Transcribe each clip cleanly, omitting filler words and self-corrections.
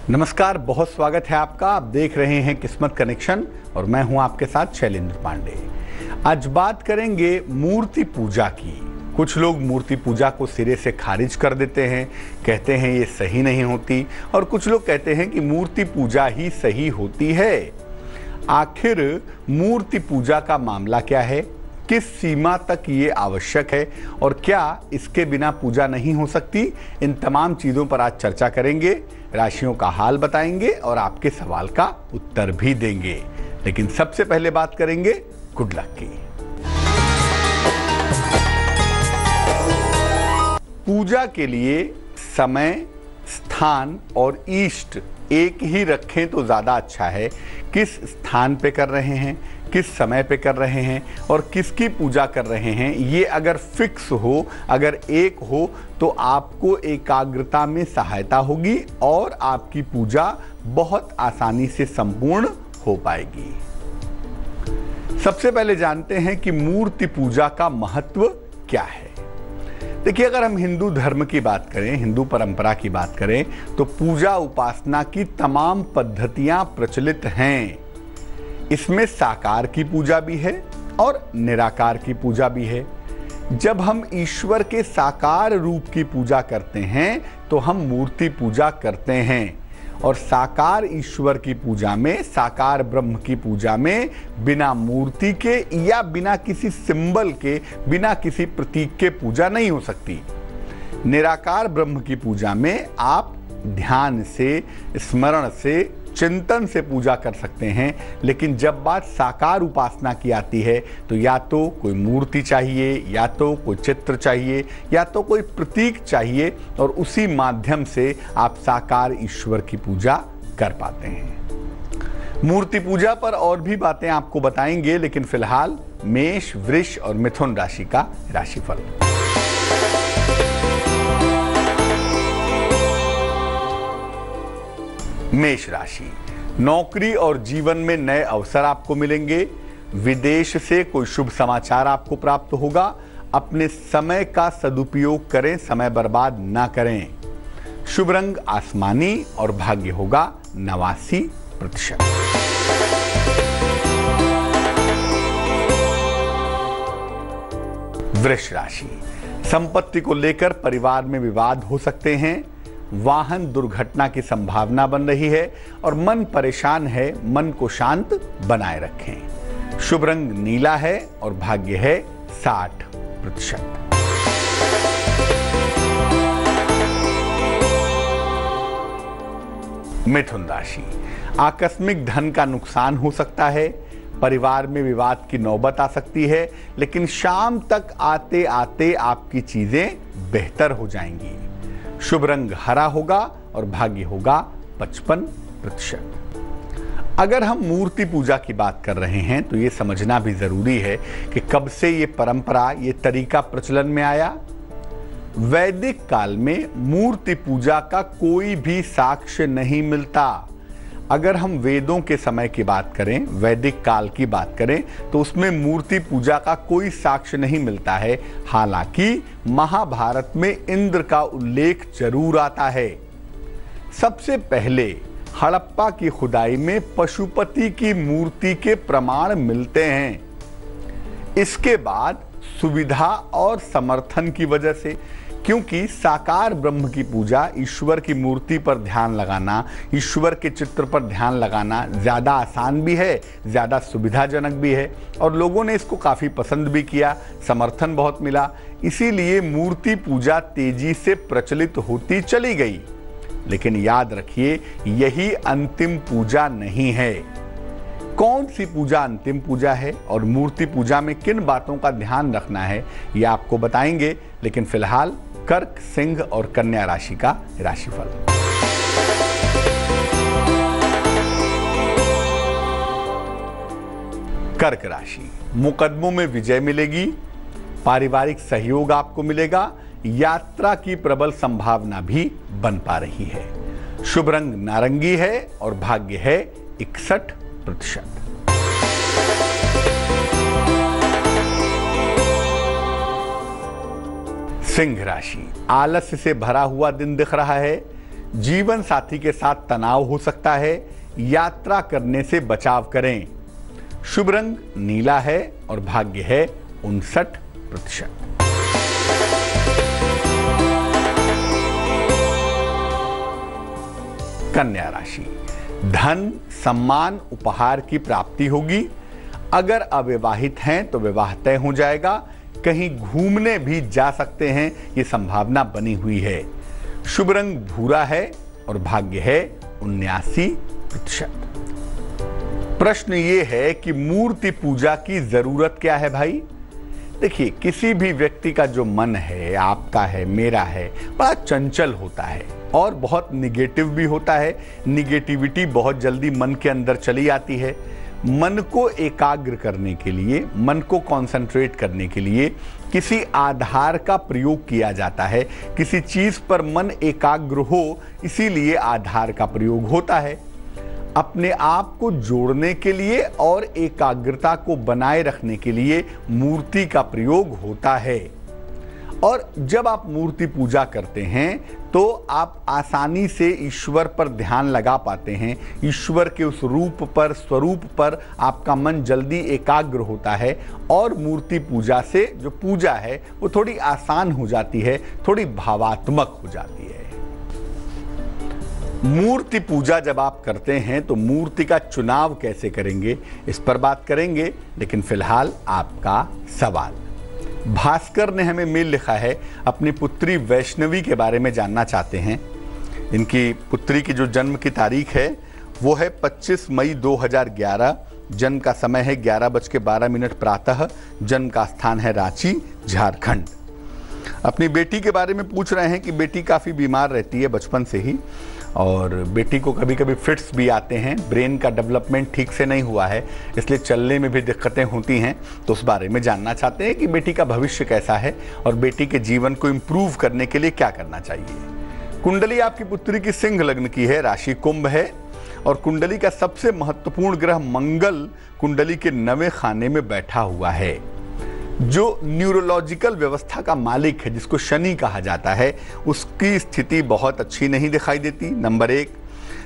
नमस्कार, बहुत स्वागत है आपका। आप देख रहे हैं किस्मत कनेक्शन और मैं हूं आपके साथ शैलेंद्र पांडे। आज बात करेंगे मूर्ति पूजा की। कुछ लोग मूर्ति पूजा को सिरे से खारिज कर देते हैं, कहते हैं ये सही नहीं होती, और कुछ लोग कहते हैं कि मूर्ति पूजा ही सही होती है। आखिर मूर्ति पूजा का मामला क्या है, किस सीमा तक ये आवश्यक है और क्या इसके बिना पूजा नहीं हो सकती, इन तमाम चीज़ों पर आज चर्चा करेंगे। राशियों का हाल बताएंगे और आपके सवाल का उत्तर भी देंगे। लेकिन सबसे पहले बात करेंगे गुड लक की। पूजा के लिए समय, स्थान और इष्ट एक ही रखें तो ज़्यादा अच्छा है। किस स्थान पे कर रहे हैं, किस समय पे कर रहे हैं और किसकी पूजा कर रहे हैं, ये अगर फिक्स हो, अगर एक हो, तो आपको एकाग्रता में सहायता होगी और आपकी पूजा बहुत आसानी से संपूर्ण हो पाएगी। सबसे पहले जानते हैं कि मूर्ति पूजा का महत्व क्या है। देखिए, अगर हम हिंदू धर्म की बात करें, हिंदू परंपरा की बात करें, तो पूजा उपासना की तमाम पद्धतियां प्रचलित हैं। इसमें साकार की पूजा भी है और निराकार की पूजा भी है। जब हम ईश्वर के साकार रूप की पूजा करते हैं तो हम मूर्ति पूजा करते हैं, और साकार ईश्वर की पूजा में, साकार ब्रह्म की पूजा में बिना मूर्ति के या बिना किसी सिंबल के, बिना किसी प्रतीक के पूजा नहीं हो सकती। निराकार ब्रह्म की पूजा में आप ध्यान से, स्मरण से, चिंतन से पूजा कर सकते हैं। लेकिन जब बात साकार उपासना की आती है तो या तो कोई मूर्ति चाहिए, या तो कोई चित्र चाहिए, या तो कोई प्रतीक चाहिए, और उसी माध्यम से आप साकार ईश्वर की पूजा कर पाते हैं। मूर्ति पूजा पर और भी बातें आपको बताएंगे, लेकिन फिलहाल मेष, वृष और मिथुन राशि का राशिफल। मेष राशि, नौकरी और जीवन में नए अवसर आपको मिलेंगे। विदेश से कोई शुभ समाचार आपको प्राप्त होगा। अपने समय का सदुपयोग करें, समय बर्बाद ना करें। शुभ रंग आसमानी और भाग्य होगा 89%। वृष राशि, संपत्ति को लेकर परिवार में विवाद हो सकते हैं। वाहन दुर्घटना की संभावना बन रही है और मन परेशान है। मन को शांत बनाए रखें। शुभ रंग नीला है और भाग्य है 60%। मिथुन राशि, आकस्मिक धन का नुकसान हो सकता है। परिवार में विवाद की नौबत आ सकती है, लेकिन शाम तक आते आते आपकी चीजें बेहतर हो जाएंगी। शुभ रंग हरा होगा और भाग्य होगा 55%। अगर हम मूर्ति पूजा की बात कर रहे हैं तो ये समझना भी जरूरी है कि कब से ये परंपरा, ये तरीका प्रचलन में आया। वैदिक काल में मूर्ति पूजा का कोई भी साक्ष्य नहीं मिलता। अगर हम वेदों के समय की बात करें, वैदिक काल की बात करें, तो उसमें मूर्ति पूजा का कोई साक्ष्य नहीं मिलता है। हालांकि महाभारत में इंद्र का उल्लेख जरूर आता है। सबसे पहले हड़प्पा की खुदाई में पशुपति की मूर्ति के प्रमाण मिलते हैं। इसके बाद सुविधा और समर्थन की वजह से, क्योंकि साकार ब्रह्म की पूजा, ईश्वर की मूर्ति पर ध्यान लगाना, ईश्वर के चित्र पर ध्यान लगाना ज़्यादा आसान भी है, ज़्यादा सुविधाजनक भी है, और लोगों ने इसको काफ़ी पसंद भी किया, समर्थन बहुत मिला। इसीलिए मूर्ति पूजा तेजी से प्रचलित होती चली गई। लेकिन याद रखिए, यही अंतिम पूजा नहीं है। कौन सी पूजा अंतिम पूजा है और मूर्ति पूजा में किन बातों का ध्यान रखना है, ये आपको बताएंगे। लेकिन फिलहाल कर्क, सिंह और कन्या राशि का राशिफल। कर्क राशि, मुकदमों में विजय मिलेगी। पारिवारिक सहयोग आपको मिलेगा। यात्रा की प्रबल संभावना भी बन पा रही है। शुभ रंग नारंगी है और भाग्य है 61%। सिंह राशि, आलस्य से भरा हुआ दिन दिख रहा है। जीवन साथी के साथ तनाव हो सकता है, यात्रा करने से बचाव करें। शुभ रंग नीला है और भाग्य है 59%। कन्या राशि, धन, सम्मान, उपहार की प्राप्ति होगी। अगर अविवाहित हैं तो विवाह तय हो जाएगा। कहीं घूमने भी जा सकते हैं, ये संभावना बनी हुई है। शुभ रंग भूरा है और भाग्य है 79%। प्रश्न ये है कि मूर्ति पूजा की जरूरत क्या है भाई? देखिए, किसी भी व्यक्ति का जो मन है, आपका है, मेरा है, बड़ा चंचल होता है और बहुत निगेटिव भी होता है। निगेटिविटी बहुत जल्दी मन के अंदर चली आती है। मन को एकाग्र करने के लिए, मन को कंसंट्रेट करने के लिए किसी आधार का प्रयोग किया जाता है। किसी चीज पर मन एकाग्र हो, इसीलिए आधार का प्रयोग होता है। अपने आप को जोड़ने के लिए और एकाग्रता को बनाए रखने के लिए मूर्ति का प्रयोग होता है। और जब आप मूर्ति पूजा करते हैं तो आप आसानी से ईश्वर पर ध्यान लगा पाते हैं। ईश्वर के उस रूप पर, स्वरूप पर आपका मन जल्दी एकाग्र होता है और मूर्ति पूजा से जो पूजा है वो थोड़ी आसान हो जाती है, थोड़ी भावात्मक हो जाती है। मूर्ति पूजा जब आप करते हैं तो मूर्ति का चुनाव कैसे करेंगे, इस पर बात करेंगे। लेकिन फिलहाल आपका सवाल, भास्कर ने हमें मेल लिखा है, अपनी पुत्री वैष्णवी के बारे में जानना चाहते हैं। इनकी पुत्री की जो जन्म की तारीख है वो है 25 मई 2011। जन्म का समय है 11:12 प्रातः। जन्म का स्थान है रांची, झारखंड। अपनी बेटी के बारे में पूछ रहे हैं कि बेटी काफ़ी बीमार रहती है बचपन से ही और बेटी को कभी कभी फिट्स भी आते हैं। ब्रेन का डेवलपमेंट ठीक से नहीं हुआ है, इसलिए चलने में भी दिक्कतें होती हैं। तो उस बारे में जानना चाहते हैं कि बेटी का भविष्य कैसा है और बेटी के जीवन को इम्प्रूव करने के लिए क्या करना चाहिए। कुंडली आपकी पुत्री की सिंह लग्न की है, राशि कुंभ है और कुंडली का सबसे महत्वपूर्ण ग्रह मंगल कुंडली के 9वें खाने में बैठा हुआ है। जो न्यूरोलॉजिकल व्यवस्था का मालिक है, जिसको शनि कहा जाता है, उसकी स्थिति बहुत अच्छी नहीं दिखाई देती, नंबर 1।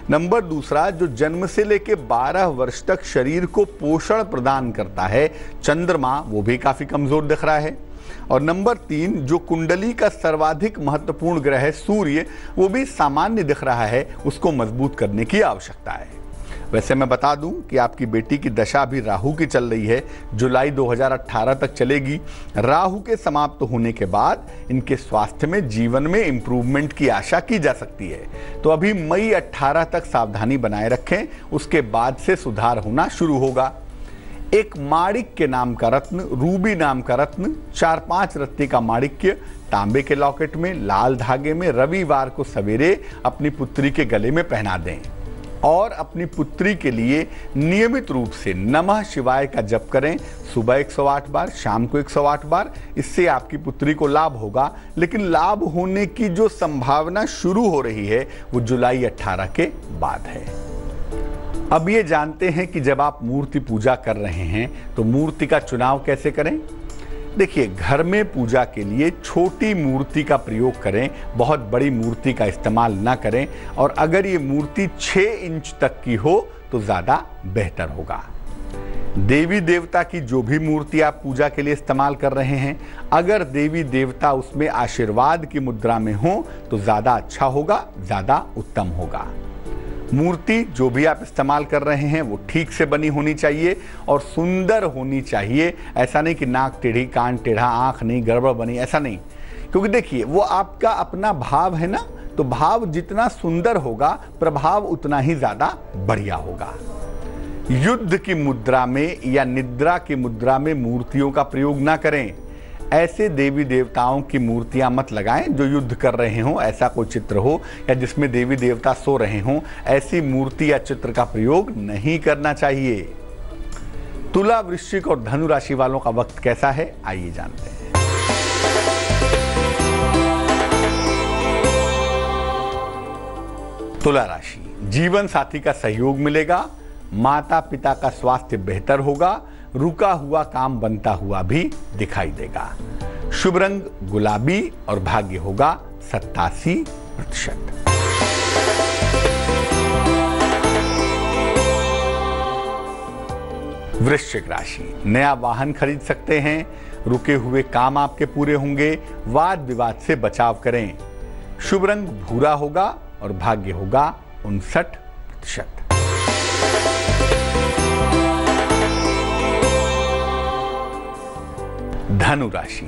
नंबर दूसरा, जो जन्म से लेके 12 वर्ष तक शरीर को पोषण प्रदान करता है, चंद्रमा, वो भी काफी कमजोर दिख रहा है। और नंबर 3, जो कुंडली का सर्वाधिक महत्वपूर्ण ग्रह है सूर्य, वो भी सामान्य दिख रहा है, उसको मजबूत करने की आवश्यकता है। वैसे मैं बता दूं कि आपकी बेटी की दशा भी राहु की चल रही है, जुलाई 2018 तक चलेगी। राहु के समाप्त होने के बाद इनके स्वास्थ्य में, जीवन में इंप्रूवमेंट की आशा की जा सकती है। तो अभी मई 18 तक सावधानी बनाए रखें, उसके बाद से सुधार होना शुरू होगा। एक माणिक के नाम का रत्न, रूबी नाम का रत्न, 4-5 रत्ती का माणिक्य तांबे के लॉकेट में लाल धागे में रविवार को सवेरे अपनी पुत्री के गले में पहना दें और अपनी पुत्री के लिए नियमित रूप से नमः शिवाय का जप करें। सुबह 108 बार, शाम को 108 बार। इससे आपकी पुत्री को लाभ होगा, लेकिन लाभ होने की जो संभावना शुरू हो रही है वो जुलाई 18 के बाद है। अब ये जानते हैं कि जब आप मूर्ति पूजा कर रहे हैं तो मूर्ति का चुनाव कैसे करें। देखिए, घर में पूजा के लिए छोटी मूर्ति का प्रयोग करें, बहुत बड़ी मूर्ति का इस्तेमाल ना करें। और अगर ये मूर्ति 6 इंच तक की हो तो ज़्यादा बेहतर होगा। देवी देवता की जो भी मूर्ति आप पूजा के लिए इस्तेमाल कर रहे हैं, अगर देवी देवता उसमें आशीर्वाद की मुद्रा में हो तो ज़्यादा अच्छा होगा, ज़्यादा उत्तम होगा। मूर्ति जो भी आप इस्तेमाल कर रहे हैं वो ठीक से बनी होनी चाहिए और सुंदर होनी चाहिए। ऐसा नहीं कि नाक टेढ़ी, कान टेढ़ा, आंख नहीं, गड़बड़ बनी, ऐसा नहीं। क्योंकि देखिए, वो आपका अपना भाव है ना, तो भाव जितना सुंदर होगा प्रभाव उतना ही ज्यादा बढ़िया होगा। युद्ध की मुद्रा में या निद्रा की मुद्रा में मूर्तियों का प्रयोग ना करें। ऐसे देवी देवताओं की मूर्तियां मत लगाएं जो युद्ध कर रहे हों, ऐसा कोई चित्र हो या जिसमें देवी देवता सो रहे हों, ऐसी मूर्ति या चित्र का प्रयोग नहीं करना चाहिए। तुला, वृश्चिक और धनु राशि वालों का वक्त कैसा है, आइए जानते हैं। तुला राशि, जीवन साथी का सहयोग मिलेगा, माता पिता का स्वास्थ्य बेहतर होगा, रुका हुआ काम बनता हुआ भी दिखाई देगा। शुभ रंग गुलाबी और भाग्य होगा 87%। वृश्चिक राशि, नया वाहन खरीद सकते हैं, रुके हुए काम आपके पूरे होंगे, वाद विवाद से बचाव करें। शुभ रंग भूरा होगा और भाग्य होगा 59%। धनु राशि,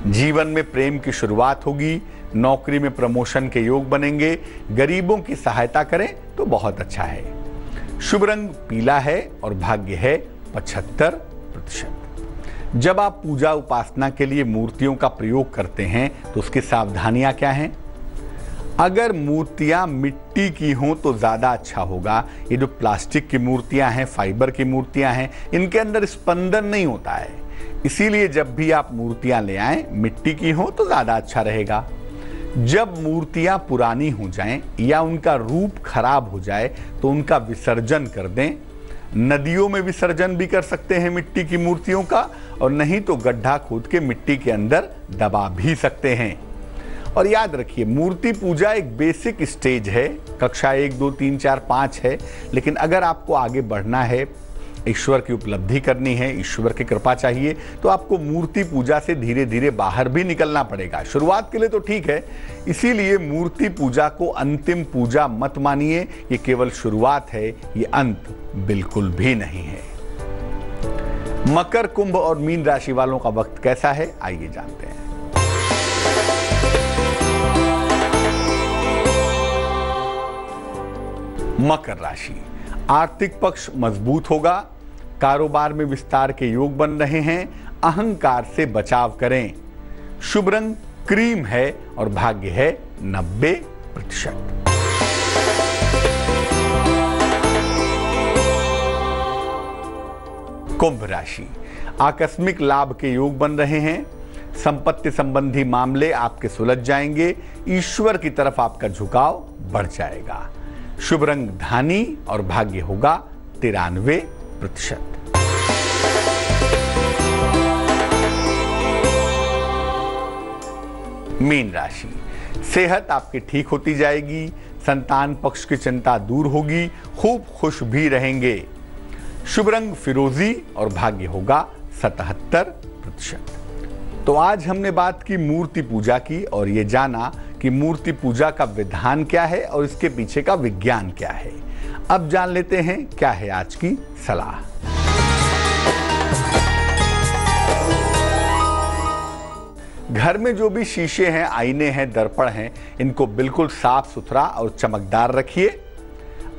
जीवन में प्रेम की शुरुआत होगी, नौकरी में प्रमोशन के योग बनेंगे, गरीबों की सहायता करें तो बहुत अच्छा है। शुभ रंग पीला है और भाग्य है 75%। जब आप पूजा उपासना के लिए मूर्तियों का प्रयोग करते हैं तो उसकी सावधानियां क्या हैं? अगर मूर्तियां मिट्टी की हों तो ज़्यादा अच्छा होगा। ये जो प्लास्टिक की मूर्तियां हैं, फाइबर की मूर्तियां हैं, इनके अंदर स्पंदन नहीं होता है। इसीलिए जब भी आप मूर्तियां ले आएं, मिट्टी की हों तो ज़्यादा अच्छा रहेगा। जब मूर्तियां पुरानी हो जाएं या उनका रूप खराब हो जाए तो उनका विसर्जन कर दें। नदियों में विसर्जन भी कर सकते हैं मिट्टी की मूर्तियों का, और नहीं तो गड्ढा खोद के मिट्टी के अंदर दबा भी सकते हैं। और याद रखिए, मूर्ति पूजा एक बेसिक स्टेज है, कक्षा 1, 2, 3, 4, 5 है। लेकिन अगर आपको आगे बढ़ना है, ईश्वर की उपलब्धि करनी है, ईश्वर की कृपा चाहिए, तो आपको मूर्ति पूजा से धीरे धीरे बाहर भी निकलना पड़ेगा। शुरुआत के लिए तो ठीक है, इसीलिए मूर्ति पूजा को अंतिम पूजा मत मानिए। ये केवल शुरुआत है, ये अंत बिल्कुल भी नहीं है। मकर, कुंभ और मीन राशि वालों का वक्त कैसा है, आइए जानते हैं। मकर राशि, आर्थिक पक्ष मजबूत होगा, कारोबार में विस्तार के योग बन रहे हैं, अहंकार से बचाव करें। शुभ रंग क्रीम है और भाग्य है 90%। कुंभ राशि, आकस्मिक लाभ के योग बन रहे हैं, संपत्ति संबंधी मामले आपके सुलझ जाएंगे, ईश्वर की तरफ आपका झुकाव बढ़ जाएगा। शुभ रंग धानी और भाग्य होगा 93%। मीन राशि, सेहत आपकी ठीक होती जाएगी, संतान पक्ष की चिंता दूर होगी, खूब खुश भी रहेंगे। शुभ रंग फिरोजी और भाग्य होगा 77%। तो आज हमने बात की मूर्ति पूजा की और ये जाना कि मूर्ति पूजा का विधान क्या है और इसके पीछे का विज्ञान क्या है। अब जान लेते हैं क्या है आज की सलाह। घर में जो भी शीशे हैं, आईने हैं, दर्पण हैं, इनको बिल्कुल साफ सुथरा और चमकदार रखिए।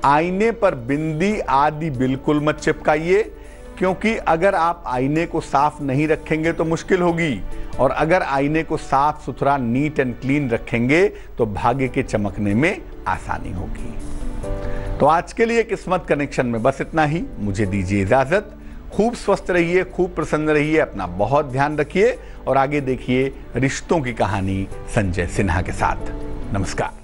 आईने पर बिंदी आदि बिल्कुल मत चिपकाइए, क्योंकि अगर आप आईने को साफ नहीं रखेंगे तो मुश्किल होगी, और अगर आईने को साफ सुथरा नीट एंड क्लीन रखेंगे तो भाग्य के चमकने में आसानी होगी। तो आज के लिए किस्मत कनेक्शन में बस इतना ही। मुझे दीजिए इजाजत। खूब स्वस्थ रहिए, खूब प्रसन्न रहिए, अपना बहुत ध्यान रखिए और आगे देखिए रिश्तों की कहानी संजय सिन्हा के साथ। नमस्कार।